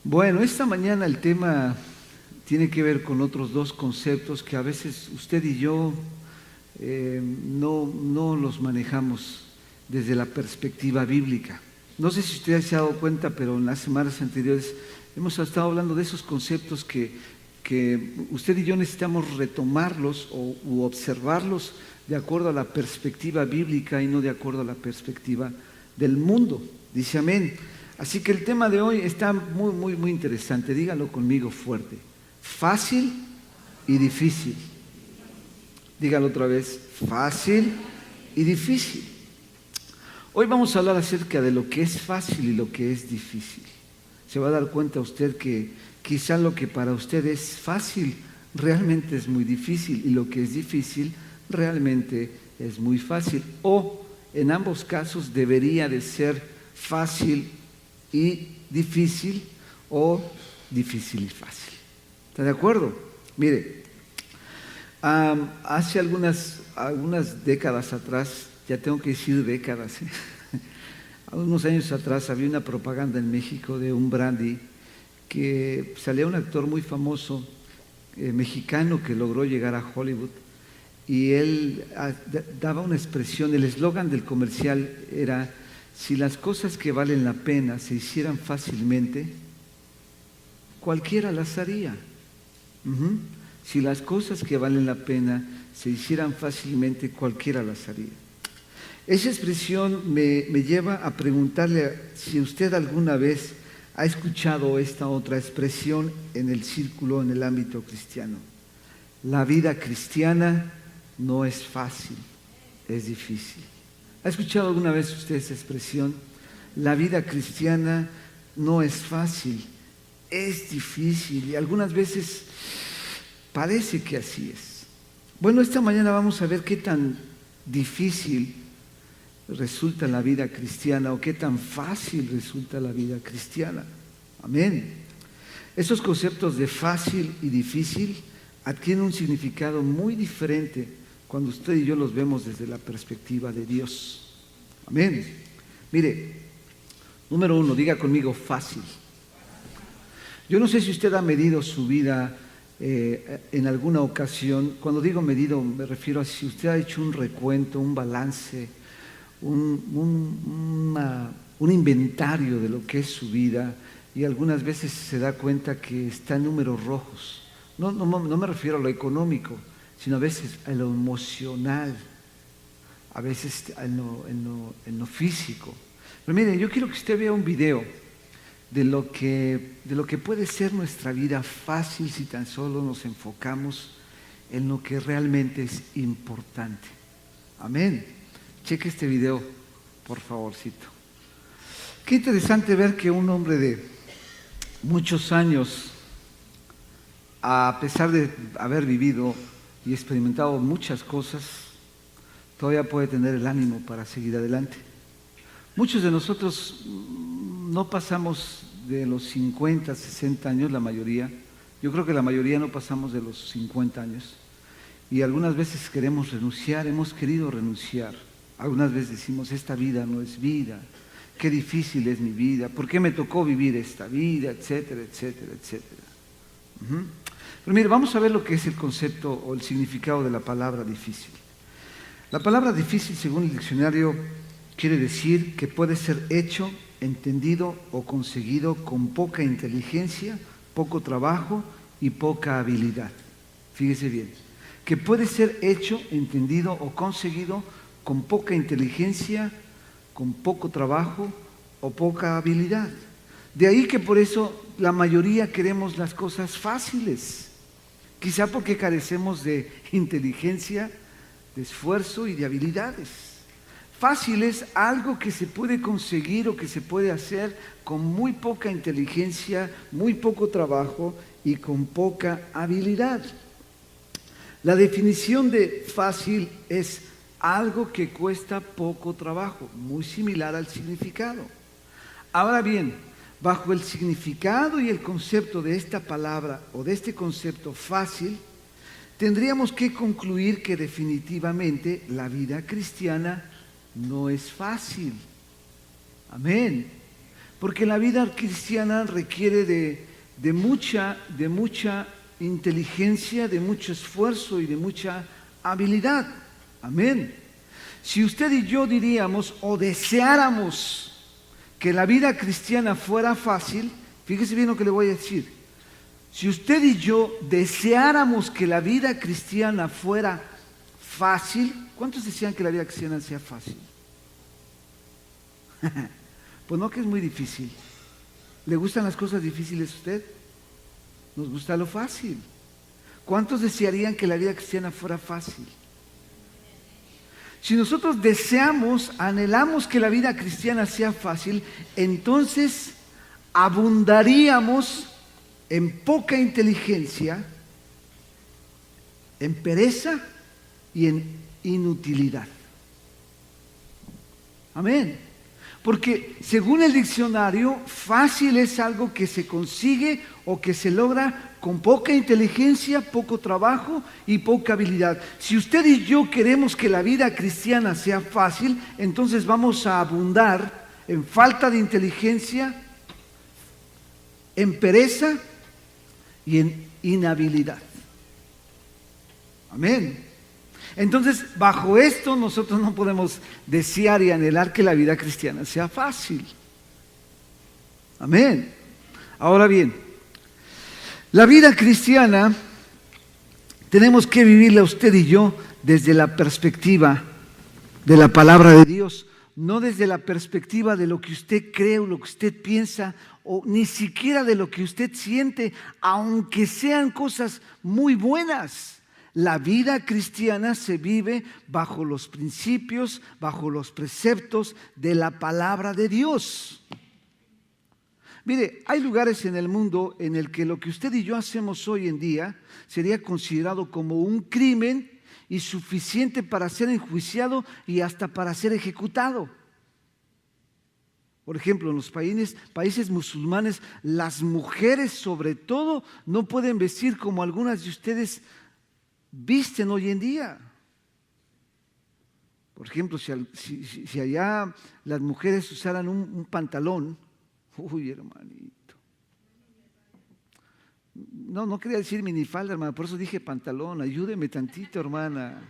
Bueno, esta mañana el tema tiene que ver con otros dos conceptos que a veces usted y yo no los manejamos desde la perspectiva bíblica. No sé si usted se ha dado cuenta, pero en las semanas anteriores hemos estado hablando de esos conceptos que usted y yo necesitamos retomarlos u observarlos de acuerdo a la perspectiva bíblica y no de acuerdo a la perspectiva del mundo. Dice amén. Así que el tema de hoy está muy interesante. Dígalo conmigo fuerte. Fácil y difícil. Dígalo otra vez. Fácil y difícil. Hoy vamos a hablar acerca de lo que es fácil y lo que es difícil. Se va a dar cuenta usted que quizá lo que para usted es fácil realmente es muy difícil y lo que es difícil realmente es muy fácil. O en ambos casos debería de ser fácil y difícil o difícil y fácil. ¿Está de acuerdo? Mire, hace algunas décadas atrás, ya tengo que decir décadas, unos años atrás había una propaganda en México de un brandy que salía un actor muy famoso mexicano que logró llegar a Hollywood y él daba una expresión, el eslogan del comercial era: si las cosas que valen la pena se hicieran fácilmente, cualquiera las haría. Si las cosas que valen la pena se hicieran fácilmente, cualquiera las haría. Esa expresión me lleva a preguntarle si usted alguna vez ha escuchado esta otra expresión en el círculo, en el ámbito cristiano. La vida cristiana no es fácil, es difícil. ¿Ha escuchado alguna vez usted esa expresión? La vida cristiana no es fácil, es difícil y algunas veces parece que así es. Bueno, esta mañana vamos a ver qué tan difícil resulta la vida cristiana o qué tan fácil resulta la vida cristiana. Amén. Esos conceptos de fácil y difícil adquieren un significado muy diferente cuando usted y yo los vemos desde la perspectiva de Dios. Amén. Mire, número uno, diga conmigo fácil. Yo no sé si usted ha medido su vida en alguna ocasión. Cuando digo medido me refiero a si usted ha hecho un recuento, un balance, un inventario de lo que es su vida y algunas veces se da cuenta que está en números rojos. No me refiero a lo económico, sino a veces a lo emocional, a veces en lo físico. Pero mire, yo quiero que usted vea un video de lo que puede ser nuestra vida fácil si tan solo nos enfocamos en lo que realmente es importante. Amén. Cheque este video, por favorcito. Qué interesante ver que un hombre de muchos años, a pesar de haber vivido y experimentado muchas cosas, todavía puede tener el ánimo para seguir adelante. Muchos de nosotros no pasamos de los 50, 60 años, la mayoría. Yo creo que la mayoría no pasamos de los 50 años. Y algunas veces queremos renunciar, hemos querido renunciar. Algunas veces decimos, esta vida no es vida, qué difícil es mi vida, ¿por qué me tocó vivir esta vida? Etcétera, etcétera, etcétera. Pero mire, vamos a ver lo que es el concepto o el significado de la palabra difícil. La palabra difícil, según el diccionario, quiere decir que puede ser hecho, entendido o conseguido con poca inteligencia, poco trabajo y poca habilidad. Fíjese bien, que puede ser hecho, entendido o conseguido con poca inteligencia, con poco trabajo o poca habilidad. De ahí que por eso la mayoría queremos las cosas fáciles, quizá porque carecemos de inteligencia, de esfuerzo y de habilidades. Fácil es algo que se puede conseguir o que se puede hacer con muy poca inteligencia, muy poco trabajo y con poca habilidad. La definición de fácil es algo que cuesta poco trabajo, muy similar al significado. Ahora bien, bajo el significado y el concepto de esta palabra o de este concepto fácil, tendríamos que concluir que definitivamente la vida cristiana no es fácil. Amén. Porque la vida cristiana requiere de mucha inteligencia, de mucho esfuerzo y de mucha habilidad. Amén. Si usted y yo diríamos o deseáramos que la vida cristiana fuera fácil, fíjese bien lo que le voy a decir. Si usted y yo deseáramos que la vida cristiana fuera fácil, ¿cuántos desean que la vida cristiana sea fácil? Pues no, que es muy difícil. ¿Le gustan las cosas difíciles a usted? Nos gusta lo fácil. ¿Cuántos desearían que la vida cristiana fuera fácil? Si nosotros deseamos, anhelamos que la vida cristiana sea fácil, entonces abundaríamos en poca inteligencia, en pereza y en inutilidad. Amén. Porque según el diccionario, fácil es algo que se consigue o que se logra con poca inteligencia, poco trabajo y poca habilidad. Si usted y yo queremos que la vida cristiana sea fácil, entonces vamos a abundar en falta de inteligencia, en pereza y en inhabilidad. Amén. Entonces, bajo esto nosotros no podemos desear y anhelar que la vida cristiana sea fácil. Amén. Ahora bien, la vida cristiana tenemos que vivirla usted y yo desde la perspectiva de la palabra de Dios, no desde la perspectiva de lo que usted cree o lo que usted piensa o ni siquiera de lo que usted siente, aunque sean cosas muy buenas. La vida cristiana se vive bajo los principios, bajo los preceptos de la palabra de Dios. Mire, hay lugares en el mundo en el que lo que usted y yo hacemos hoy en día sería considerado como un crimen y suficiente para ser enjuiciado y hasta para ser ejecutado. Por ejemplo, en los países musulmanes, las mujeres sobre todo no pueden vestir como algunas de ustedes visten hoy en día. Por ejemplo, si allá las mujeres usaran un pantalón, uy, hermanito. No quería decir minifalda, hermana, por eso dije pantalón. Ayúdeme tantito, hermana.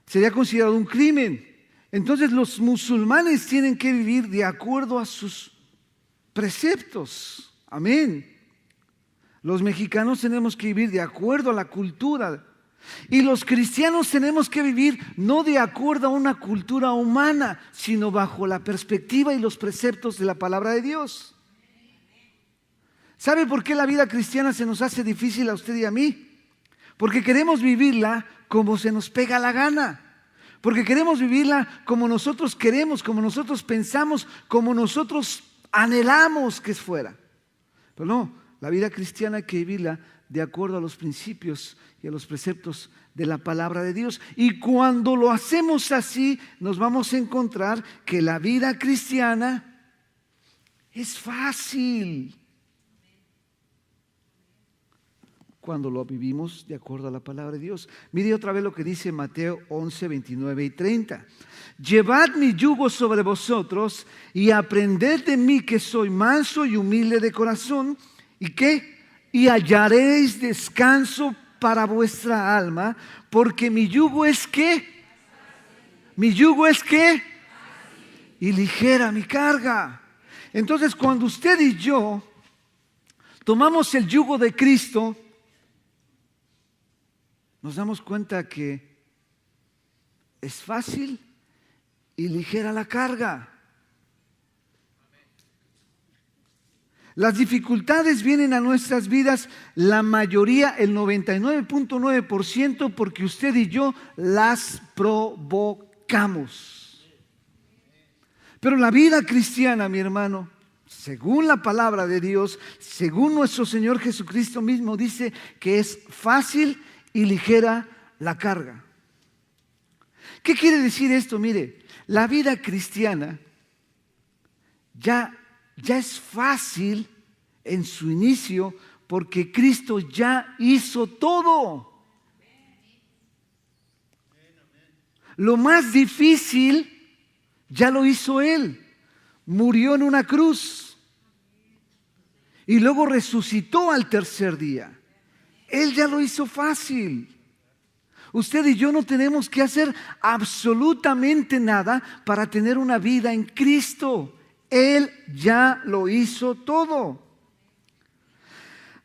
Sería considerado un crimen. Entonces los musulmanes tienen que vivir de acuerdo a sus preceptos. Amén. Los mexicanos tenemos que vivir de acuerdo a la cultura. Y los cristianos tenemos que vivir no de acuerdo a una cultura humana, sino bajo la perspectiva y los preceptos de la palabra de Dios. ¿Sabe por qué la vida cristiana se nos hace difícil a usted y a mí? Porque queremos vivirla como se nos pega la gana. Porque queremos vivirla como nosotros queremos, como nosotros pensamos, como nosotros anhelamos que fuera. Pero no. La vida cristiana hay que vivirla de acuerdo a los principios y a los preceptos de la palabra de Dios. Y cuando lo hacemos así, nos vamos a encontrar que la vida cristiana es fácil. Cuando lo vivimos de acuerdo a la palabra de Dios. Mire otra vez lo que dice Mateo 11, 29 y 30. Llevad mi yugo sobre vosotros y aprended de mí, que soy manso y humilde de corazón. ¿Y qué? Y hallaréis descanso para vuestra alma, porque mi yugo es ¿qué? Mi yugo es ¿qué? Y ligera mi carga. Entonces, cuando usted y yo tomamos el yugo de Cristo, nos damos cuenta que es fácil y ligera la carga. Las dificultades vienen a nuestras vidas, la mayoría, el 99.9%, porque usted y yo las provocamos. Pero la vida cristiana, mi hermano, según la palabra de Dios, según nuestro Señor Jesucristo mismo, dice que es fácil y ligera la carga. ¿Qué quiere decir esto? Mire, la vida cristiana ya es fácil en su inicio porque Cristo ya hizo todo. Lo más difícil ya lo hizo Él. Murió en una cruz y luego resucitó al tercer día. Él ya lo hizo fácil. Usted y yo no tenemos que hacer absolutamente nada para tener una vida en Cristo. Él ya lo hizo todo.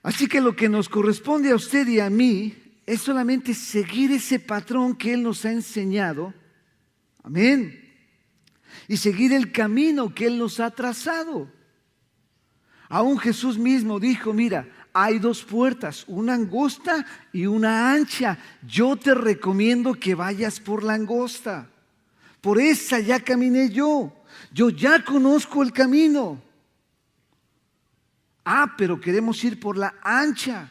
Así que lo que nos corresponde a usted y a mí es solamente seguir ese patrón que Él nos ha enseñado. Amén. Y seguir el camino que Él nos ha trazado. Aún Jesús mismo dijo, mira, hay dos puertas, una angosta y una ancha. Yo te recomiendo que vayas por la angosta. Por esa ya caminé yo. Yo ya conozco el camino. Pero queremos ir por la ancha.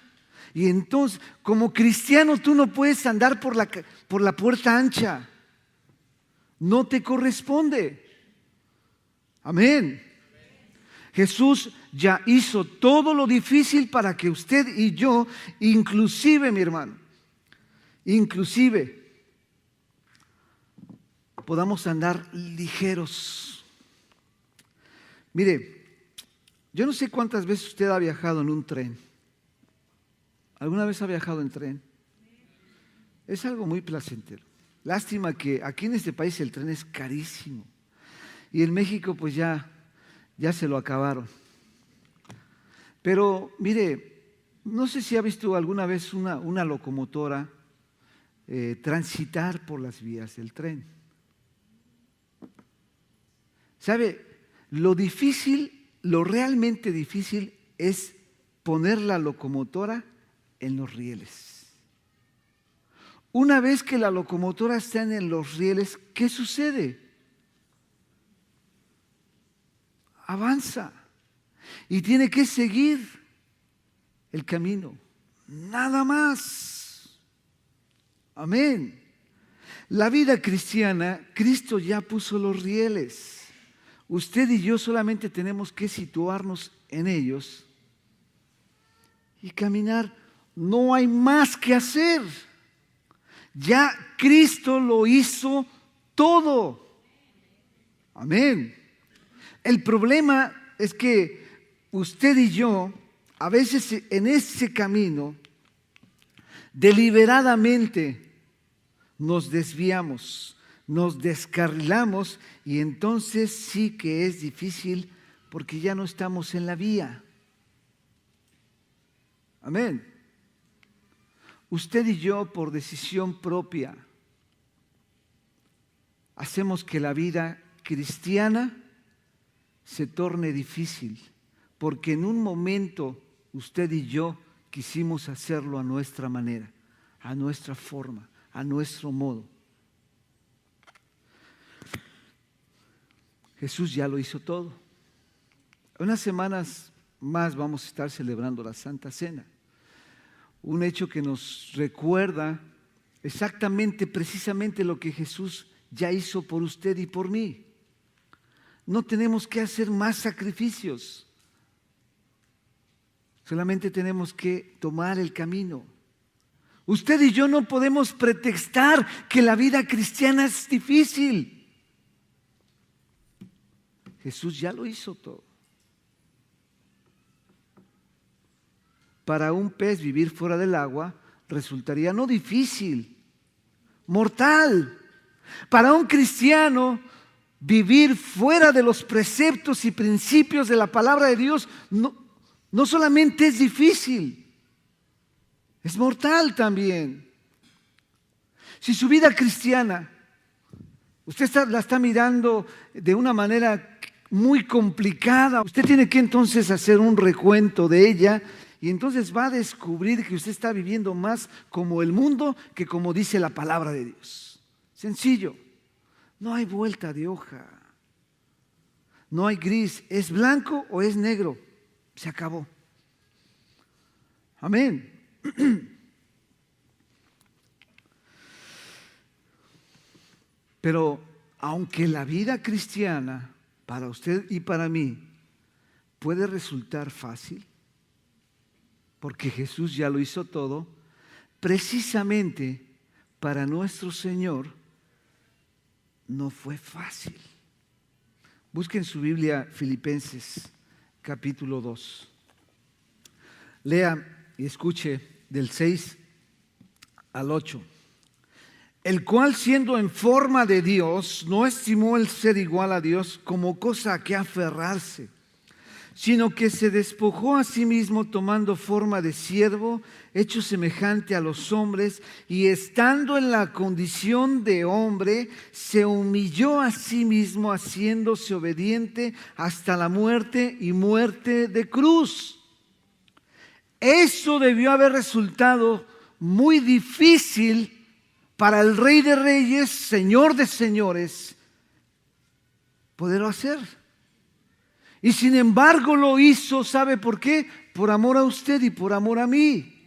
Y entonces, como cristiano, tú no puedes andar por la puerta ancha. No te corresponde. Amén. Jesús ya hizo todo lo difícil para que usted y yo, inclusive mi hermano, podamos andar ligeros. Mire, yo no sé cuántas veces usted ha viajado en un tren. ¿Alguna vez ha viajado en tren? Es algo muy placentero. Lástima que aquí en este país el tren es carísimo. Y en México pues ya se lo acabaron. Pero mire, no sé si ha visto alguna vez una locomotora transitar por las vías del tren. ¿Sabe? Lo realmente difícil es poner la locomotora en los rieles. Una vez que la locomotora está en los rieles, ¿qué sucede? Avanza y tiene que seguir el camino, nada más. Amén. La vida cristiana, Cristo ya puso los rieles. Usted y yo solamente tenemos que situarnos en ellos y caminar. No hay más que hacer. Ya Cristo lo hizo todo. Amén. El problema es que usted y yo, a veces en ese camino, deliberadamente nos desviamos, nos descarrilamos y entonces sí que es difícil porque ya no estamos en la vía. Amén. Usted y yo, por decisión propia, hacemos que la vida cristiana se torne difícil, porque en un momento usted y yo quisimos hacerlo a nuestra manera, a nuestra forma, a nuestro modo. Jesús ya lo hizo todo. Unas semanas más vamos a estar celebrando la Santa Cena. Un hecho que nos recuerda exactamente, precisamente lo que Jesús ya hizo por usted y por mí. No tenemos que hacer más sacrificios. Solamente tenemos que tomar el camino. Usted y yo no podemos pretextar que la vida cristiana es difícil. Jesús ya lo hizo todo. Para un pez vivir fuera del agua resultaría no difícil, mortal. Para un cristiano vivir fuera de los preceptos y principios de la palabra de Dios no solamente es difícil, es mortal también. Si su vida cristiana, usted la está mirando de una manera muy complicada, usted tiene que entonces hacer un recuento de ella y entonces va a descubrir que usted está viviendo más como el mundo que como dice la palabra de Dios. Sencillo, no hay vuelta de hoja, no hay gris, es blanco o es negro, se acabó. Amén. Pero aunque la vida cristiana para usted y para mí puede resultar fácil, porque Jesús ya lo hizo todo, precisamente para nuestro Señor no fue fácil. Busquen su Biblia, Filipenses, capítulo 2. Lea y escuche del 6 al 8. El cual, siendo en forma de Dios, no estimó el ser igual a Dios como cosa a que aferrarse, sino que se despojó a sí mismo tomando forma de siervo, hecho semejante a los hombres, y estando en la condición de hombre, se humilló a sí mismo, haciéndose obediente hasta la muerte y muerte de cruz. Eso debió haber resultado muy difícil para el Rey de Reyes, Señor de Señores, poderlo hacer. Y sin embargo lo hizo, ¿sabe por qué? Por amor a usted y por amor a mí.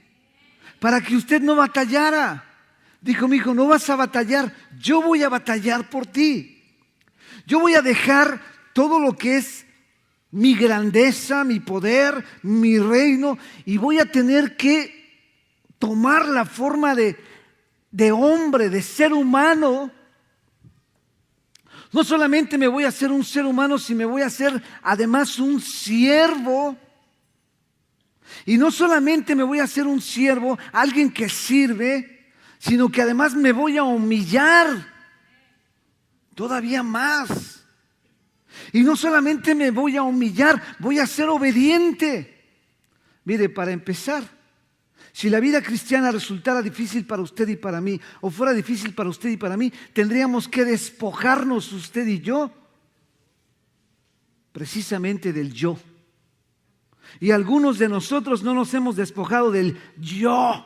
Para que usted no batallara. Dijo: mi hijo, no vas a batallar, yo voy a batallar por ti. Yo voy a dejar todo lo que es mi grandeza, mi poder, mi reino, y voy a tener que tomar la forma de hombre, de ser humano. No solamente me voy a hacer un ser humano, sino me voy a hacer además un siervo. Y no solamente me voy a hacer un siervo, alguien que sirve, sino que además me voy a humillar todavía más. Y no solamente me voy a humillar, voy a ser obediente. Mire, para empezar, si la vida cristiana resultara difícil para usted y para mí, o fuera difícil para usted y para mí, tendríamos que despojarnos, usted y yo, precisamente del yo. Y algunos de nosotros no nos hemos despojado del yo.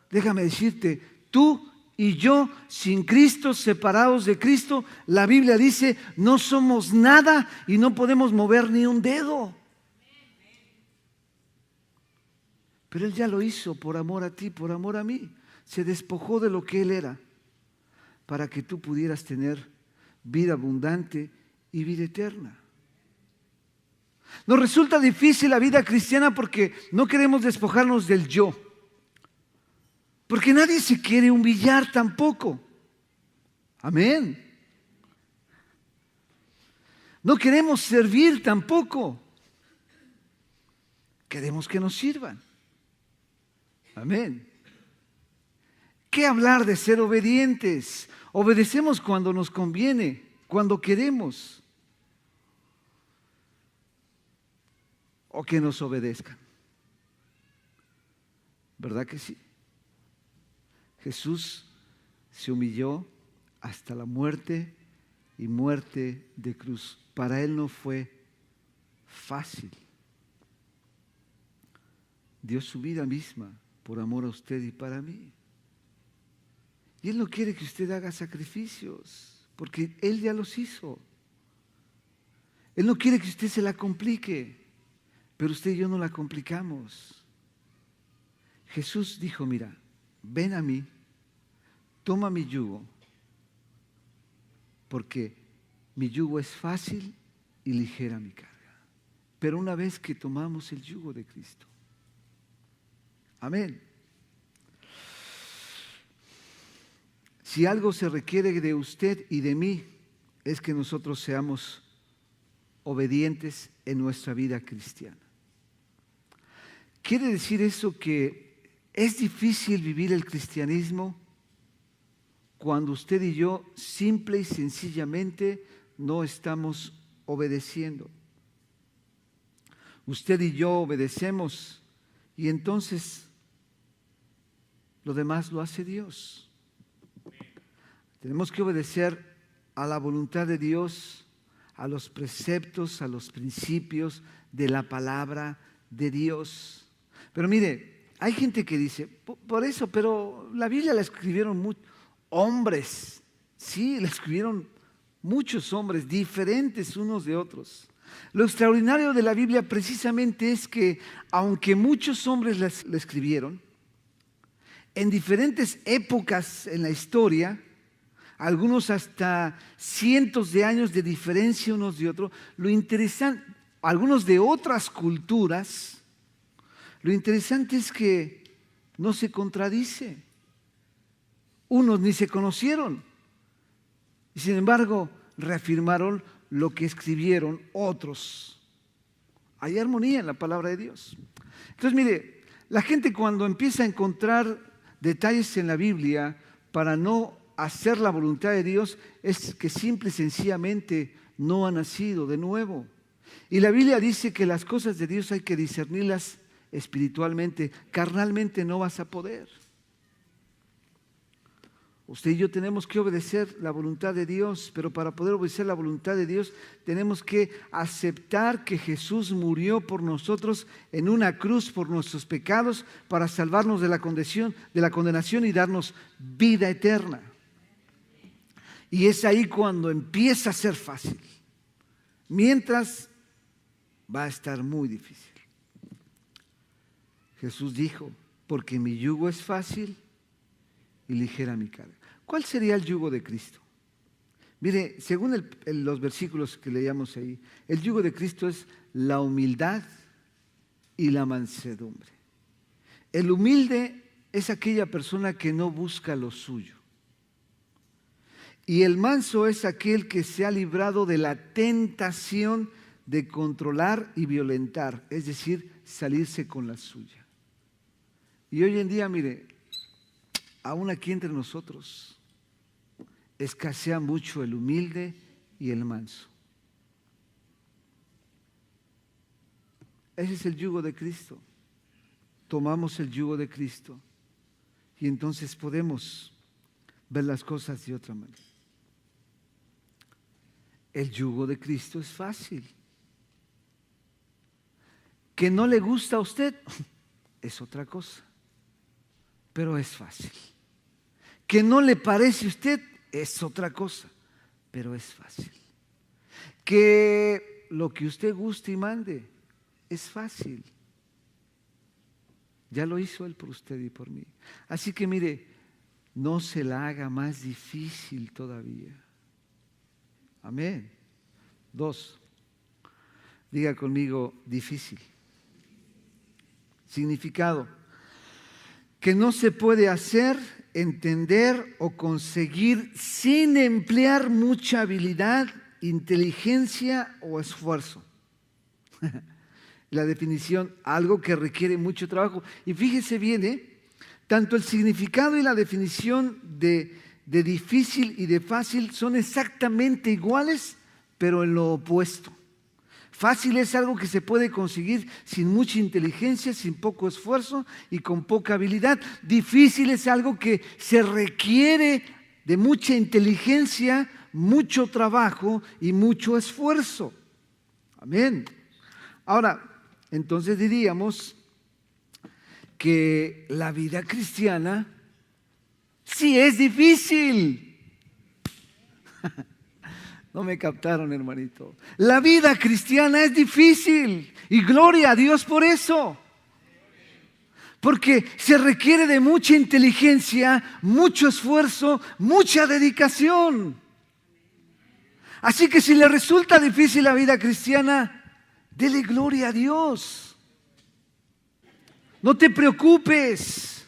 Déjame decirte, tú y yo, sin Cristo, separados de Cristo, la Biblia dice, no somos nada y no podemos mover ni un dedo. Pero Él ya lo hizo por amor a ti, por amor a mí. Se despojó de lo que Él era para que tú pudieras tener vida abundante y vida eterna. Nos resulta difícil la vida cristiana porque no queremos despojarnos del yo. Porque nadie se quiere humillar tampoco. Amén. No queremos servir tampoco. Queremos que nos sirvan. Amén. ¿Qué hablar de ser obedientes? Obedecemos cuando nos conviene, cuando queremos. O que nos obedezcan. ¿Verdad que sí? Jesús se humilló hasta la muerte y muerte de cruz. Para Él no fue fácil. Dio su vida misma por amor a usted y para mí. Y Él no quiere que usted haga sacrificios, porque Él ya los hizo. Él no quiere que usted se la complique, pero usted y yo no la complicamos. Jesús dijo: mira, ven a mí, toma mi yugo, porque mi yugo es fácil y ligera mi carga. Pero una vez que tomamos el yugo de Cristo, amén. Si algo se requiere de usted y de mí, es que nosotros seamos obedientes en nuestra vida cristiana. ¿Quiere decir eso que es difícil vivir el cristianismo cuando usted y yo simple y sencillamente no estamos obedeciendo? Usted y yo obedecemos y entonces lo demás lo hace Dios. Tenemos que obedecer a la voluntad de Dios, a los preceptos, a los principios de la palabra de Dios. Pero mire, hay gente que dice, por eso, pero la Biblia la escribieron hombres, sí, la escribieron muchos hombres, diferentes unos de otros. Lo extraordinario de la Biblia precisamente es que, aunque muchos hombres la escribieron, en diferentes épocas en la historia, algunos hasta cientos de años de diferencia unos de otros, lo interesante, algunos de otras culturas, lo interesante es que no se contradice. Unos ni se conocieron y sin embargo reafirmaron lo que escribieron otros. Hay armonía en la palabra de Dios. Entonces, mire, la gente cuando empieza a encontrar detalles en la Biblia para no hacer la voluntad de Dios, es que simple y sencillamente no ha nacido de nuevo. Y la Biblia dice que las cosas de Dios hay que discernirlas espiritualmente, carnalmente no vas a poder. Usted y yo tenemos que obedecer la voluntad de Dios, pero para poder obedecer la voluntad de Dios tenemos que aceptar que Jesús murió por nosotros en una cruz por nuestros pecados para salvarnos de la condenación y darnos vida eterna. Y es ahí cuando empieza a ser fácil. Mientras va a estar muy difícil. Jesús dijo, porque mi yugo es fácil y ligera mi carga. ¿Cuál sería el yugo de Cristo? Mire, según los versículos que leíamos ahí, el yugo de Cristo es la humildad y la mansedumbre. El humilde es aquella persona que no busca lo suyo. Y el manso es aquel que se ha librado de la tentación de controlar y violentar, es decir, salirse con la suya. Y hoy en día, mire, aún aquí entre nosotros, escasea mucho el humilde y el manso. Ese es el yugo de Cristo. Tomamos el yugo de Cristo y entonces podemos ver las cosas de otra manera. El yugo de Cristo es fácil. Que no le gusta a usted es otra cosa, pero es fácil. Que no le parece a usted es otra cosa, pero es fácil. Que lo que usted guste y mande es fácil. Ya lo hizo Él por usted y por mí. Así que mire, no se la haga más difícil todavía. Amén. 2. Diga conmigo, difícil. Significado. Que no se puede hacer, entender o conseguir sin emplear mucha habilidad, inteligencia o esfuerzo. La definición, algo que requiere mucho trabajo. Y fíjese bien, tanto el significado y la definición de difícil y de fácil son exactamente iguales, pero en lo opuesto. Fácil es algo que se puede conseguir sin mucha inteligencia, sin poco esfuerzo y con poca habilidad. Difícil es algo que se requiere de mucha inteligencia, mucho trabajo y mucho esfuerzo. Amén. Ahora, entonces diríamos que la vida cristiana sí es difícil. No me captaron, hermanito. La vida cristiana es difícil y gloria a Dios por eso. Porque se requiere de mucha inteligencia, mucho esfuerzo, mucha dedicación. Así que si le resulta difícil la vida cristiana, dele gloria a Dios. No te preocupes.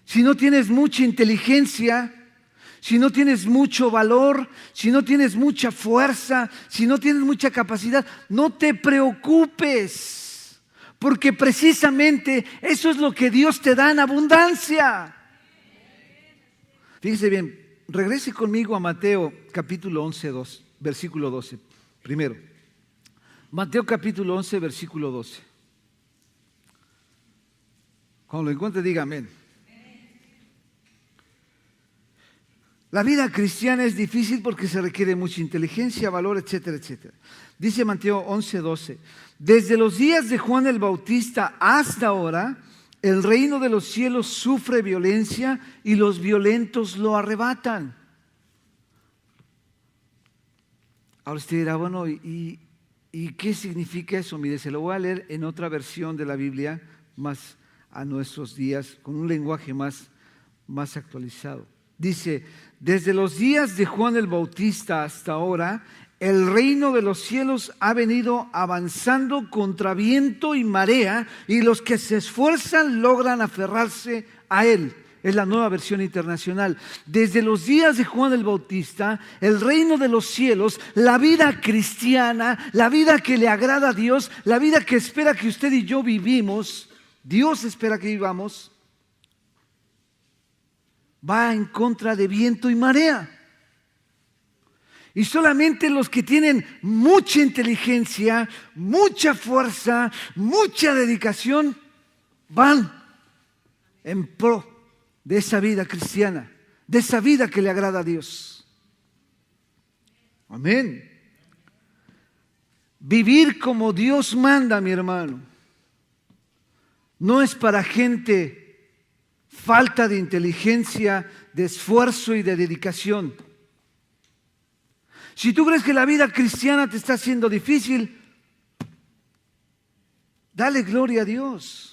Si no tienes mucha inteligencia, si no tienes mucho valor, si no tienes mucha fuerza, si no tienes mucha capacidad, no te preocupes, porque precisamente eso es lo que Dios te da en abundancia. Fíjese bien, regrese conmigo a Mateo capítulo 11, versículo 12. Primero, Mateo capítulo 11, versículo 12. Cuando lo encuentre, diga amén. La vida cristiana es difícil porque se requiere mucha inteligencia, valor, etcétera, etcétera. Dice Mateo 11, 12. Desde los días de Juan el Bautista hasta ahora, el reino de los cielos sufre violencia y los violentos lo arrebatan. Ahora usted dirá, bueno, ¿y qué significa eso? Mire, se lo voy a leer en otra versión de la Biblia, más a nuestros días, con un lenguaje más actualizado. Dice, desde los días de Juan el Bautista hasta ahora, el reino de los cielos ha venido avanzando contra viento y marea, y los que se esfuerzan logran aferrarse a él. Es la Nueva Versión Internacional. Desde los días de Juan el Bautista, el reino de los cielos, la vida cristiana, la vida que le agrada a Dios, la vida que espera que usted y yo vivimos, Dios espera que vivamos, va en contra de viento y marea. Y solamente los que tienen mucha inteligencia, mucha fuerza, mucha dedicación, van en pro de esa vida cristiana, de esa vida que le agrada a Dios. Amén. Vivir como Dios manda, mi hermano, no es para gente falta de inteligencia, de esfuerzo y de dedicación. Si tú crees que la vida cristiana te está haciendo difícil, dale gloria a Dios.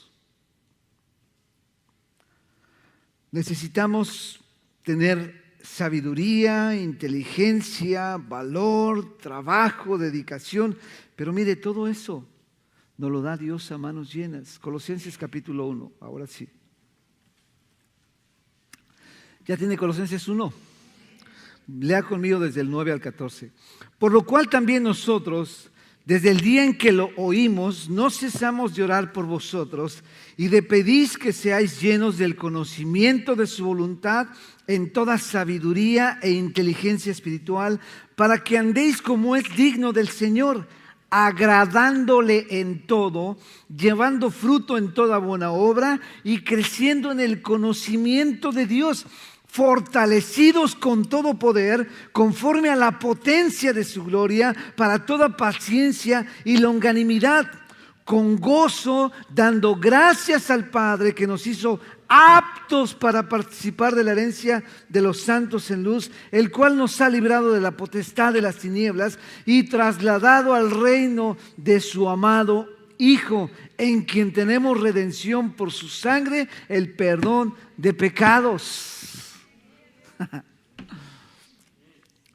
Necesitamos tener sabiduría, inteligencia, valor, trabajo, dedicación. Pero mire, todo eso nos lo da Dios a manos llenas. Colosenses capítulo 1, ahora sí. ¿Ya tiene Colosenses 1? Lea conmigo desde el 9 al 14. Por lo cual también nosotros, desde el día en que lo oímos, no cesamos de orar por vosotros y de pedir que seáis llenos del conocimiento de su voluntad en toda sabiduría e inteligencia espiritual, para que andéis como es digno del Señor, agradándole en todo, llevando fruto en toda buena obra y creciendo en el conocimiento de Dios, fortalecidos con todo poder, conforme a la potencia de su gloria, para toda paciencia y longanimidad, con gozo, dando gracias al Padre que nos hizo aptos para participar de la herencia de los santos en luz, el cual nos ha librado de la potestad de las tinieblas y trasladado al reino de su amado Hijo, en quien tenemos redención por su sangre, el perdón de pecados.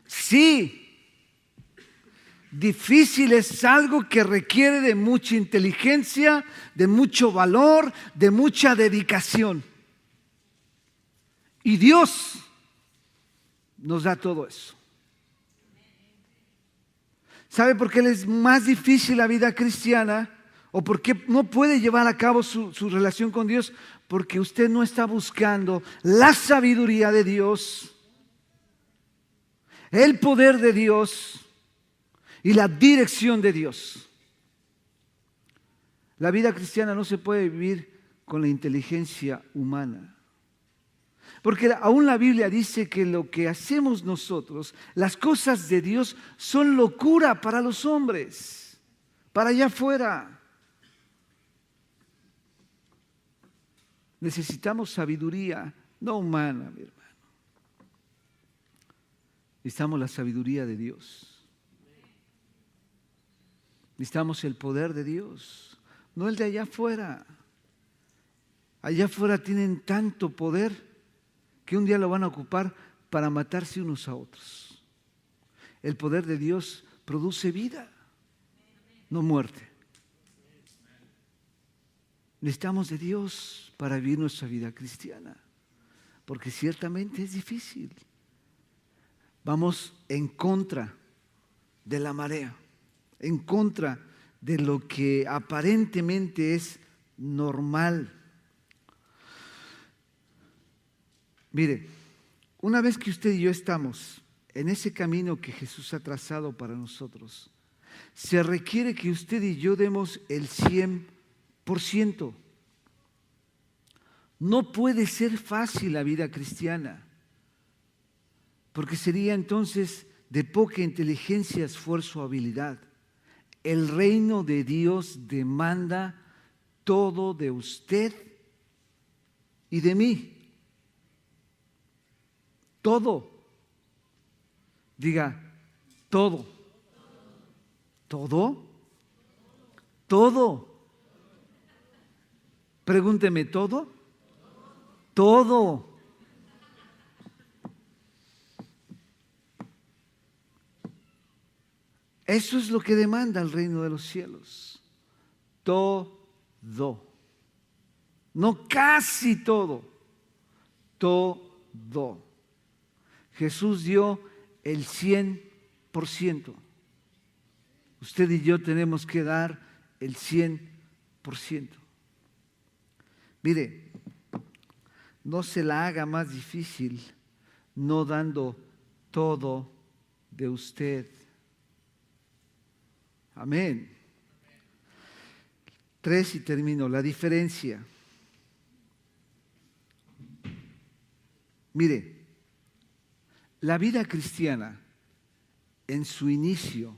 Sí, difícil es algo que requiere de mucha inteligencia, de mucho valor, de mucha dedicación. Y Dios nos da todo eso. ¿Sabe por qué es más difícil la vida cristiana? ¿O por qué no puede llevar a cabo su relación con Dios? Porque usted no está buscando la sabiduría de Dios, el poder de Dios y la dirección de Dios. La vida cristiana no se puede vivir con la inteligencia humana. Porque aún la Biblia dice que lo que hacemos nosotros, las cosas de Dios, son locura para los hombres, para allá afuera. Necesitamos sabiduría, no humana, mi hermano. Necesitamos la sabiduría de Dios. Necesitamos el poder de Dios, no el de allá afuera. Allá afuera tienen tanto poder que un día lo van a ocupar para matarse unos a otros. El poder de Dios produce vida, no muerte. Necesitamos de Dios para vivir nuestra vida cristiana, porque ciertamente es difícil. Vamos en contra de la marea, en contra de lo que aparentemente es normal. Mire, una vez que usted y yo estamos en ese camino que Jesús ha trazado para nosotros, se requiere que usted y yo demos el 100%. No puede ser fácil la vida cristiana, porque sería entonces de poca inteligencia, esfuerzo o habilidad. El reino de Dios demanda todo de usted y de mí. Todo. Diga, todo. ¿Todo? Todo. Pregúnteme, ¿todo? Todo. Eso es lo que demanda el reino de los cielos. Todo. No casi todo. todo. Jesús dio el 100%. Usted y yo tenemos que dar el 100%. Mire, no se la haga más difícil no dando todo de usted. Amén. 3 y termino. La diferencia. Mire, la vida cristiana en su inicio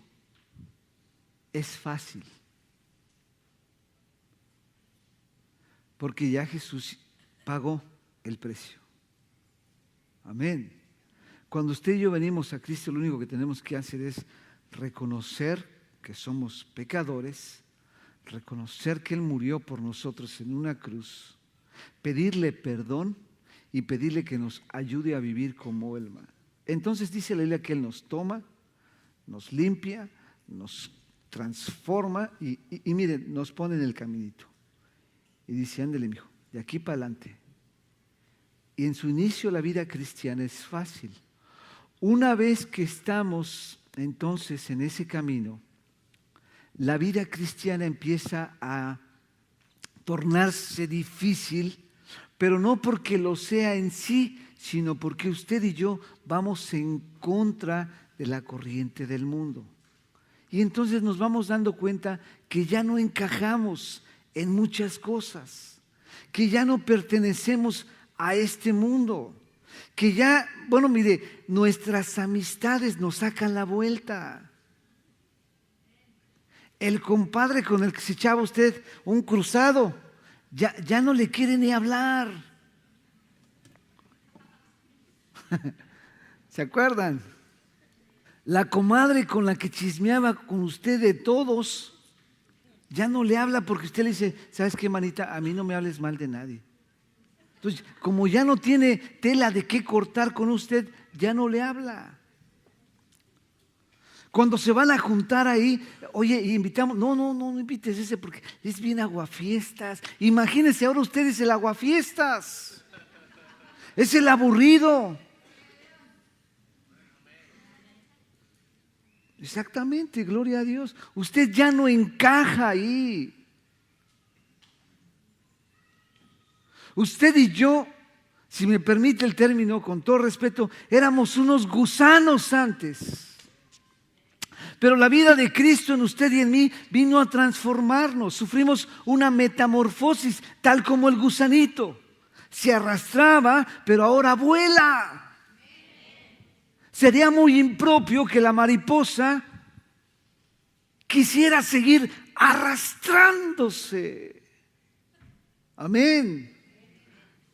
es fácil. Porque ya Jesús pagó el precio. Amén. Cuando usted y yo venimos a Cristo, lo único que tenemos que hacer es reconocer que somos pecadores, reconocer que Él murió por nosotros en una cruz, pedirle perdón y pedirle que nos ayude a vivir como Él. Entonces dice la Biblia que Él nos toma, nos limpia, nos transforma y miren, nos pone en el caminito. Y dice, ándele, mijo, de aquí para adelante. Y en su inicio la vida cristiana es fácil. Una vez que estamos entonces en ese camino, la vida cristiana empieza a tornarse difícil, pero no porque lo sea en sí, sino porque usted y yo vamos en contra de la corriente del mundo. Y entonces nos vamos dando cuenta que ya no encajamos en muchas cosas, que ya no pertenecemos a este mundo, que ya, bueno, mire, nuestras amistades nos sacan la vuelta. El compadre con el que se echaba usted un cruzado, ya no le quiere ni hablar. ¿Se acuerdan? La comadre con la que chismeaba con usted de todos, ya no le habla porque usted le dice, ¿sabes qué, manita? A mí no me hables mal de nadie. Entonces, como ya no tiene tela de qué cortar con usted, ya no le habla. Cuando se van a juntar ahí, oye, invitamos, no invites ese porque es bien aguafiestas. Imagínense ahora ustedes el aguafiestas. Es el aburrido. Exactamente, gloria a Dios. Usted ya no encaja ahí. Usted y yo, si me permite el término, con todo respeto, éramos unos gusanos antes. Pero la vida de Cristo en usted y en mí vino a transformarnos. Sufrimos una metamorfosis, tal como el gusanito. Se arrastraba, pero ahora vuela. Sería muy impropio que la mariposa quisiera seguir arrastrándose. Amén.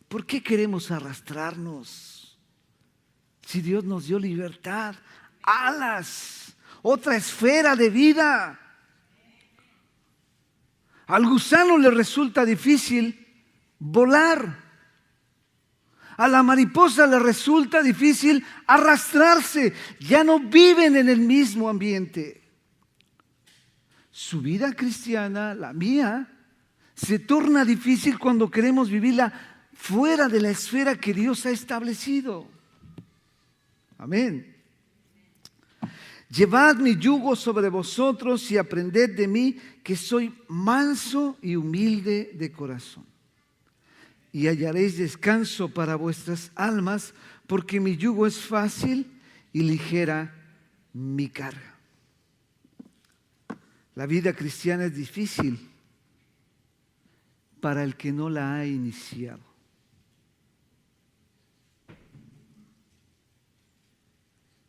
¿Por qué queremos arrastrarnos? Si Dios nos dio libertad, alas, otra esfera de vida. Al gusano le resulta difícil volar. A la mariposa le resulta difícil arrastrarse. Ya no viven en el mismo ambiente. Su vida cristiana, la mía, se torna difícil cuando queremos vivirla fuera de la esfera que Dios ha establecido. Amén. Llevad mi yugo sobre vosotros y aprended de mí, que soy manso y humilde de corazón. Y hallaréis descanso para vuestras almas, porque mi yugo es fácil y ligera mi carga. La vida cristiana es difícil para el que no la ha iniciado.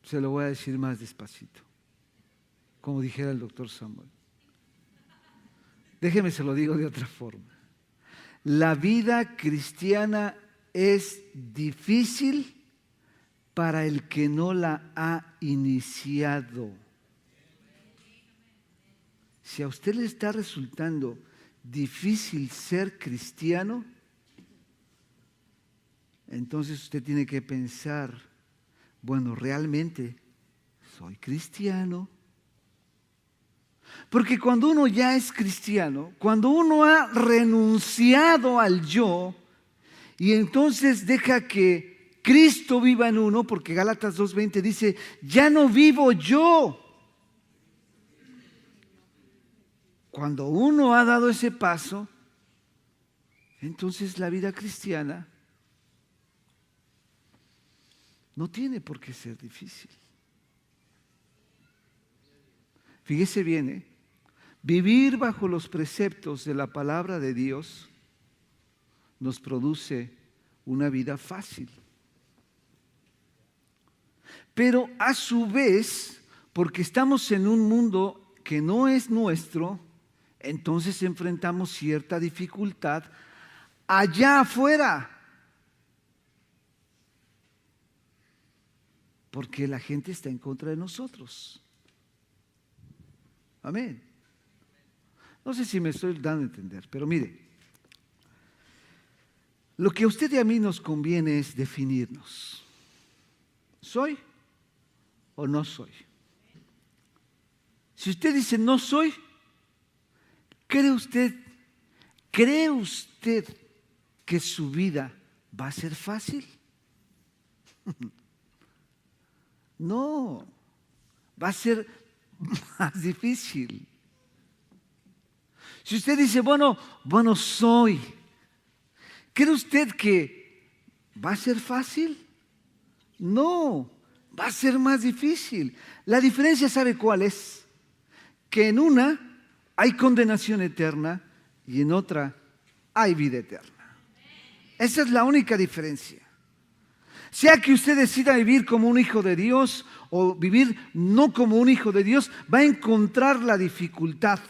Se lo voy a decir más despacito, como dijera el doctor Samuel. Déjeme se lo digo de otra forma. La vida cristiana es difícil para el que no la ha iniciado. Si a usted le está resultando difícil ser cristiano, entonces usted tiene que pensar, bueno, ¿realmente soy cristiano? Porque cuando uno ya es cristiano, cuando uno ha renunciado al yo Y entonces deja que Cristo viva en uno, porque Gálatas 2:20 dice, ya no vivo yo. Cuando uno ha dado ese paso, entonces la vida cristiana no tiene por qué ser difícil. Fíjese bien, vivir bajo los preceptos de la palabra de Dios nos produce una vida fácil. Pero a su vez, porque estamos en un mundo que no es nuestro, entonces enfrentamos cierta dificultad allá afuera. Porque la gente está en contra de nosotros. Amén. No sé si me estoy dando a entender, pero mire, lo que a usted y a mí nos conviene es definirnos. ¿Soy o no soy? Si usted dice no soy, ¿cree usted que su vida va a ser fácil? No, va a ser más difícil. Si usted dice, bueno, soy, ¿cree usted que va a ser fácil? No, va a ser más difícil. La diferencia, ¿sabe cuál es? Que en una hay condenación eterna y en otra hay vida eterna. Esa es la única diferencia. Sea que usted decida vivir como un hijo de Dios o vivir no como un hijo de Dios, va a encontrar la dificultad.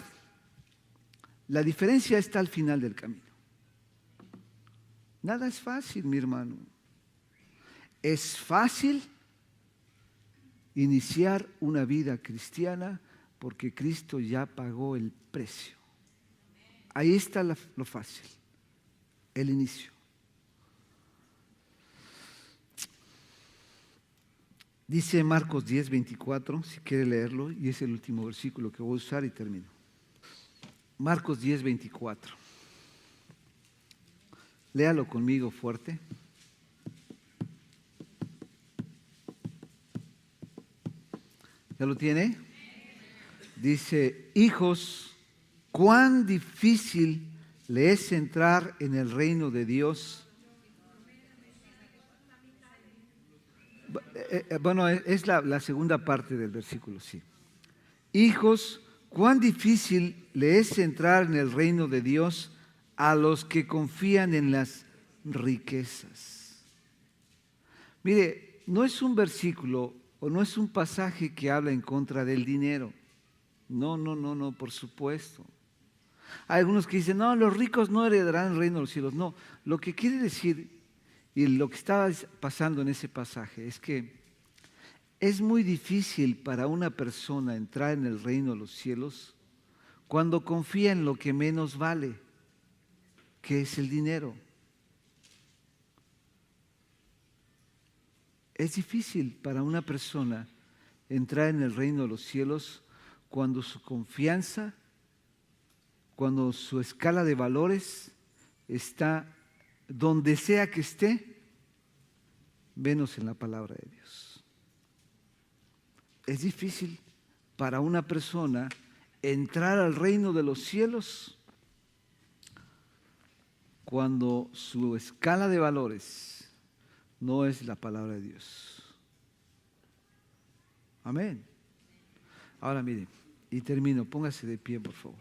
La diferencia está al final del camino. Nada es fácil, mi hermano. Es fácil iniciar una vida cristiana porque Cristo ya pagó el precio. Ahí está lo fácil, el inicio. Dice Marcos 10:24, si quiere leerlo, y es el último versículo que voy a usar y termino. Marcos 10:24. Léalo conmigo fuerte. ¿Ya lo tiene? Dice, hijos, cuán difícil le es entrar en el reino de Dios. Bueno, es la segunda parte del versículo, sí. Hijos, cuán difícil le es entrar en el reino de Dios a los que confían en las riquezas. Mire, no es un versículo o no es un pasaje que habla en contra del dinero. No, por supuesto. Hay algunos que dicen, no, los ricos no heredarán el reino de los cielos. No, lo que quiere decir y lo que estaba pasando en ese pasaje es que es muy difícil para una persona entrar en el reino de los cielos cuando confía en lo que menos vale, que es el dinero. Es difícil para una persona entrar en el reino de los cielos cuando su confianza, cuando su escala de valores está donde sea que esté, menos en la palabra de Dios. Es difícil para una persona entrar al reino de los cielos cuando su escala de valores no es la palabra de Dios. Amén. Ahora mire, y termino, póngase de pie, por favor.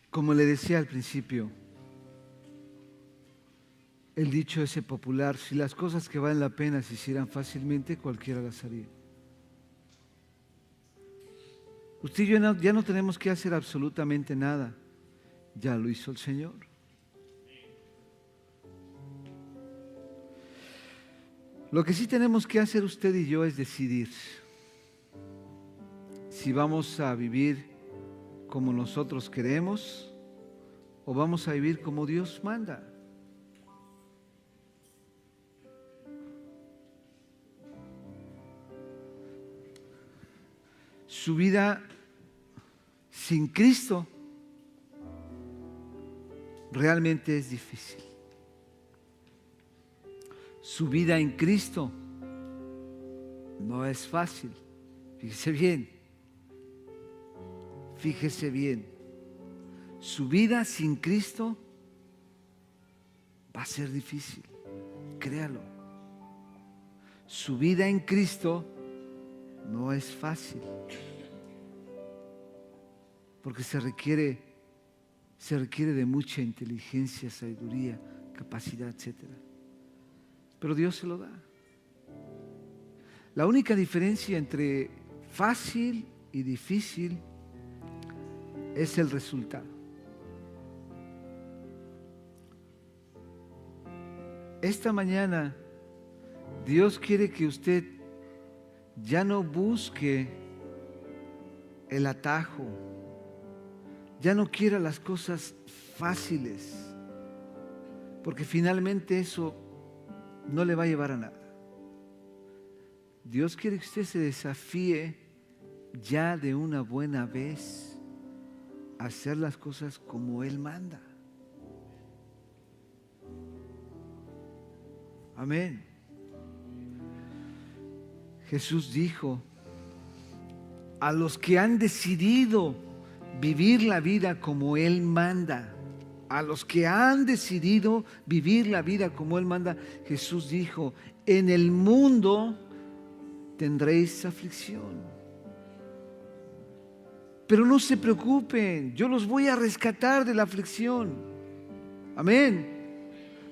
Como le decía al principio, el dicho ese popular, si las cosas que valen la pena se hicieran fácilmente, cualquiera las haría. Usted y yo ya no tenemos que hacer absolutamente nada, ya lo hizo el Señor. Lo que sí tenemos que hacer usted y yo es decidir si vamos a vivir como nosotros queremos o vamos a vivir como Dios manda. Su vida sin Cristo realmente es difícil. Su vida en Cristo no es fácil. Fíjese bien. Fíjese bien. Su vida sin Cristo va a ser difícil. Créalo. Su vida en Cristo no es fácil. Porque se requiere de mucha inteligencia, sabiduría, capacidad, etc. Pero Dios se lo da. La única diferencia entre fácil y difícil es el resultado. Esta mañana Dios quiere que usted ya no busque el atajo, ya no quiera las cosas fáciles, porque finalmente eso no le va a llevar a nada. Dios quiere que usted se desafíe ya de una buena vez a hacer las cosas como Él manda. Amén. Jesús dijo: a los que han decidido vivir la vida como Él manda, a los que han decidido vivir la vida como Él manda, Jesús dijo: en el mundo tendréis aflicción. Pero no se preocupen, yo los voy a rescatar de la aflicción. Amén.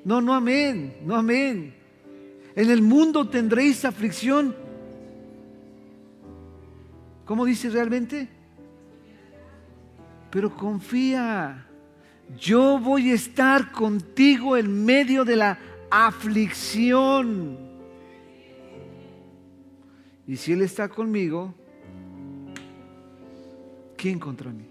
No amén, no amén. En el mundo tendréis aflicción. ¿Cómo dice realmente? Pero confía, yo voy a estar contigo en medio de la aflicción. Y si Él está conmigo, ¿quién contra mí?